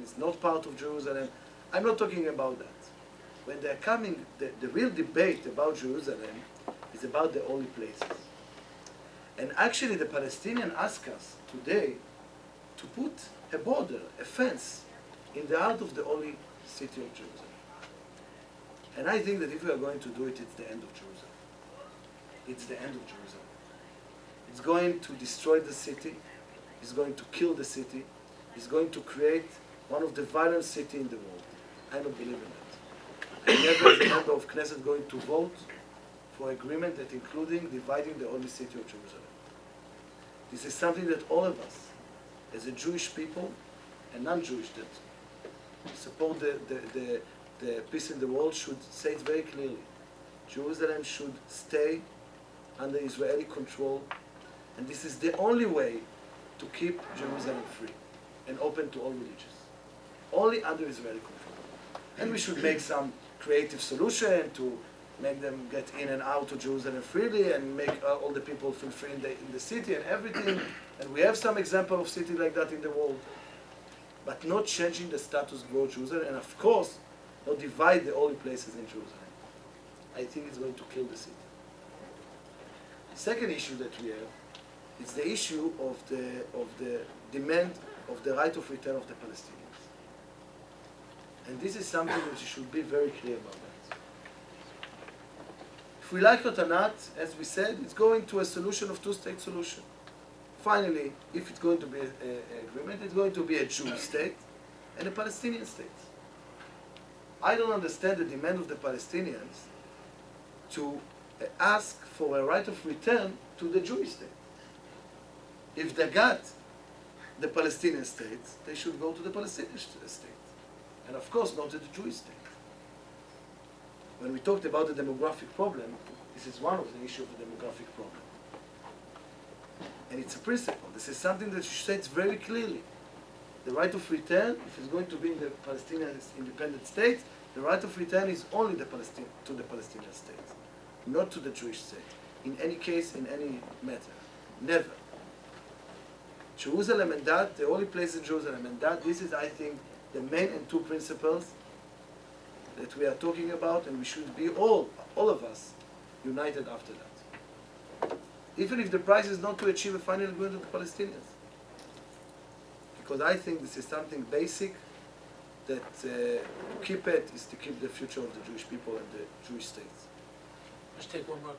is not part of Jerusalem. I'm not talking about that. When they're coming, the real debate about Jerusalem is about the holy places. And actually the Palestinians ask us today to put a border, a fence, in the heart of the holy city of Jerusalem. And I think that if we are going to do it, it's the end of Jerusalem. It's the end of Jerusalem. It's going to destroy the city. It's going to kill the city. It's going to create one of the violent cities in the world. I don't believe in that. I never, as a member of Knesset, going to vote for agreement that including dividing the holy city of Jerusalem. This is something that all of us, as a Jewish people and non-Jewish that support the peace in the world, should say it very clearly. Jerusalem should stay under Israeli control, and this is the only way to keep Jerusalem free and open to all religions. Only under Israeli control. And we should make some creative solution to make them get in and out of Jerusalem freely and make all the people feel free in the city and everything. And we have some example of city like that in the world. But not changing the status quo of Jerusalem, and of course, not divide the holy places in Jerusalem. I think it's going to kill the city. The second issue that we have is the issue of the demand of the right of return of the Palestinians. And this is something that you should be very clear about that. If we like it or not, as we said, it's going to a solution of two-state solution. Finally, if it's going to be an agreement, it's going to be a Jewish state and a Palestinian state. I don't understand the demand of the Palestinians to ask for a right of return to the Jewish state. If they got the Palestinian state, they should go to the Palestinian state. And of course, not to the Jewish state. When we talked about the demographic problem, this is one of the issues of the demographic problem. And it's a principle. This is something that states very clearly. The right of return, if it's going to be in the Palestinian independent state, the right of return is only to the Palestinian state, not to the Jewish state. In any case, in any matter. Never. Jerusalem and that, the holy place in Jerusalem and that, this is, I think, the main and two principles that we are talking about, and we should be all of us, united after that. Even if the price is not to achieve a final agreement with the Palestinians. Because I think this is something basic that to keep it is to keep the future of the Jewish people and the Jewish states. Let's take one more.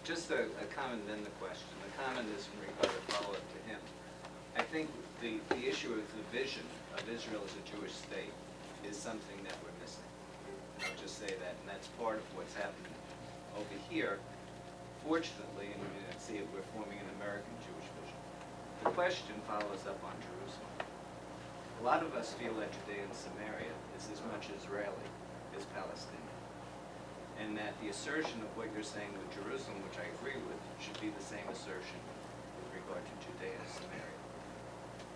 Just a comment and then the question. The comment is from a follow-up to him. I think the issue of the vision of Israel as a Jewish state is something that we're missing. I'll just say that, and that's part of what's happening over here. Fortunately, and we see it, we're forming an American Jewish vision. The question follows up on Jerusalem. A lot of us feel that Judea and Samaria is as much Israeli as Palestinian. And that the assertion of what you're saying with Jerusalem, which I agree with, should be the same assertion with regard to Judea and Samaria.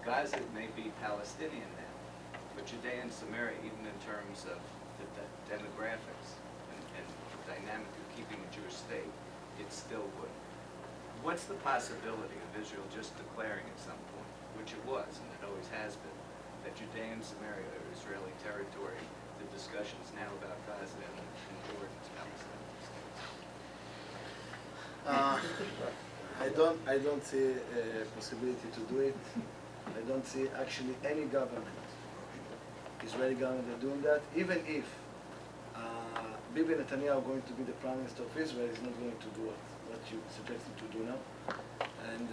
Gaza may be Palestinian now, but Judea and Samaria, even in terms of the demographics and the dynamic of keeping a Jewish state, it still would. What's the possibility of Israel just declaring at some point, which it was, and it always has been, that Judea and Samaria are Israeli territory? The discussions now about Gaza and Jordan's Palestinian states. I don't see a possibility to do it. I don't see actually any government, Israeli government, that doing that. Even if Bibi Netanyahu going to be the Prime Minister of Israel, is not going to do what you suggested to do now. And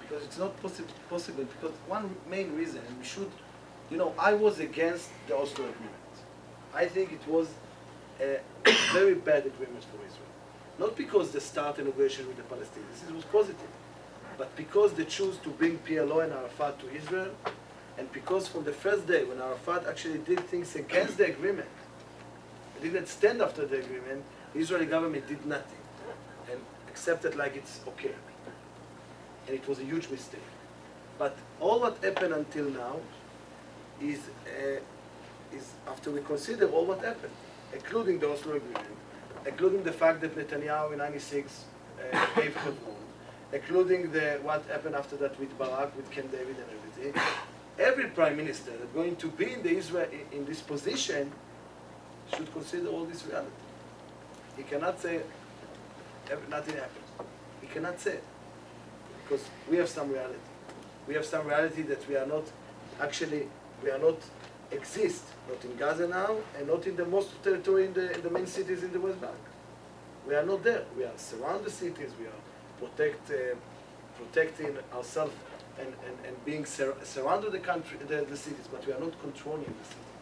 because it's not possible, because one main reason, and we should, I was against the Oslo Agreement. I think it was a very bad agreement for Israel. Not because they start a negotiation with the Palestinians, this was positive, but because they choose to bring PLO and Arafat to Israel, and because from the first day when Arafat actually did things against the agreement, didn't stand after the agreement, the Israeli government did nothing and accepted like it's okay. And it was a huge mistake. But all what happened until now is after we consider all what happened, including the Oslo Agreement, including the fact that Netanyahu in '96 gave Hebron, including what happened after that with Barak, with Camp David and everything, every prime minister that's going to be in the Israel in this position should consider all this reality. He cannot say nothing happens. He cannot say it because we have some reality. We have some reality that we are not exist, not in Gaza now, and not in the most territory in the main cities in the West Bank. We are not there. We are surround the cities. We are protecting ourselves and being surrounded the country, the cities, but we are not controlling the cities,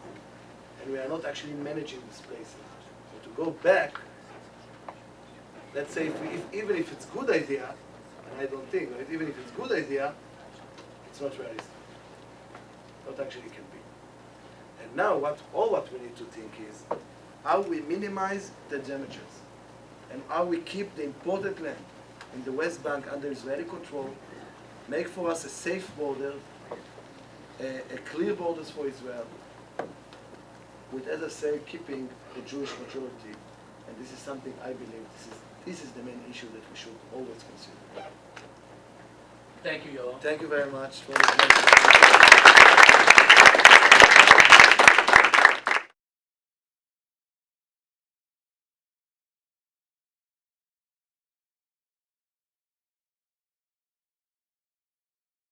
and we are not actually managing these places. So to go back, let's say, even if it's a good idea, and I don't think, but even if it's a good idea, it's not realistic. Not actually can be. And now what we need to think is how we minimize the damages and how we keep the important land in the West Bank under Israeli control, make for us a safe border, a clear borders for Israel, with, as I say, keeping the Jewish majority. And this is something I believe this is the main issue that we should always consider. Thank you, Yoel. Thank you very much for this.